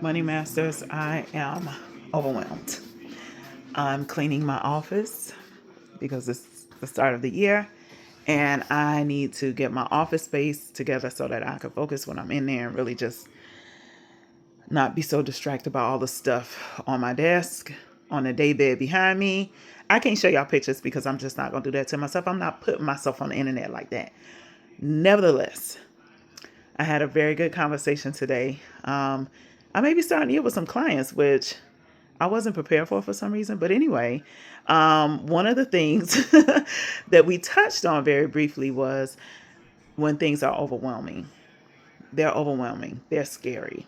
Money Masters, I am overwhelmed. I'm cleaning my office because it's the start of the year and I need to get my office space together so that I can focus when I'm in there and really just not be so distracted by all the stuff on my desk, on the day bed behind me. I can't show y'all pictures because I'm just not going to do that to myself. I'm not putting myself on the internet like that. Nevertheless, I had a very good conversation today. I may be starting to deal with some clients, which I wasn't prepared for some reason. But anyway, one of the things that we touched on very briefly was when things are overwhelming. They're overwhelming. They're scary.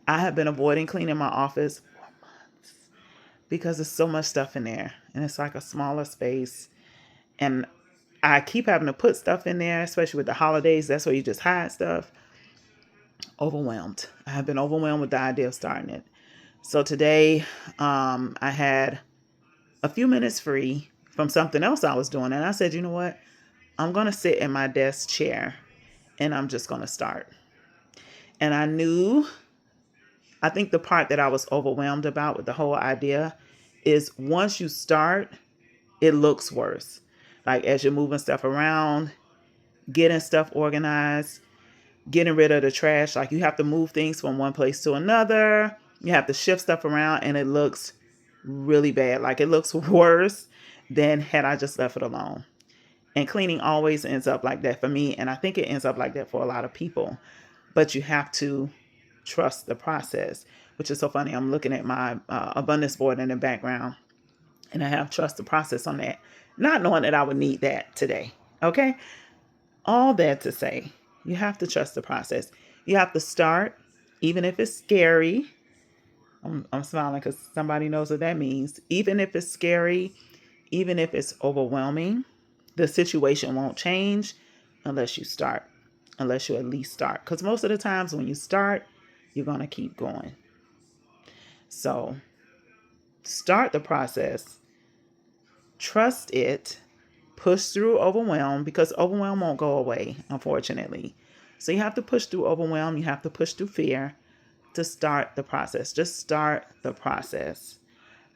I have been avoiding cleaning my office for months because there's so much stuff in there and it's like a smaller space. And I keep having to put stuff in there, especially with the holidays. That's where you just hide stuff. Overwhelmed. I have been overwhelmed with the idea of starting it. So today, I had a few minutes free from something else I was doing. And I said, you know what? I'm going to sit in my desk chair and I'm just going to start. And I think the part that I was overwhelmed about with the whole idea is once you start, it looks worse. Like as you're moving stuff around, getting stuff organized, getting rid of the trash. Like you have to move things from one place to another. You have to shift stuff around and it looks really bad. Like it looks worse than had I just left it alone. And cleaning always ends up like that for me. And I think it ends up like that for a lot of people. But you have to trust the process, which is so funny. I'm looking at my abundance board in the background and I have trust the process on that, not knowing that I would need that today. Okay. All that to say, you have to trust the process. You have to start, even if it's scary. I'm smiling because somebody knows what that means. Even if it's scary, even if it's overwhelming, the situation won't change unless you start, unless you at least start. Because most of the times when you start, you're going to keep going. So start the process, trust it, push through overwhelm because overwhelm won't go away, unfortunately. So you have to push through overwhelm. You have to push through fear to start the process. Just start the process.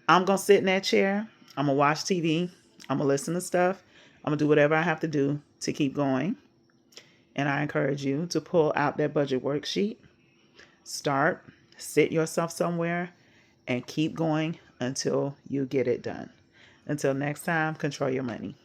I'm going to sit in that chair. I'm going to watch TV. I'm going to listen to stuff. I'm going to do whatever I have to do to keep going. And I encourage you to pull out that budget worksheet. Start, sit yourself somewhere, and keep going until you get it done. Until next time, control your money.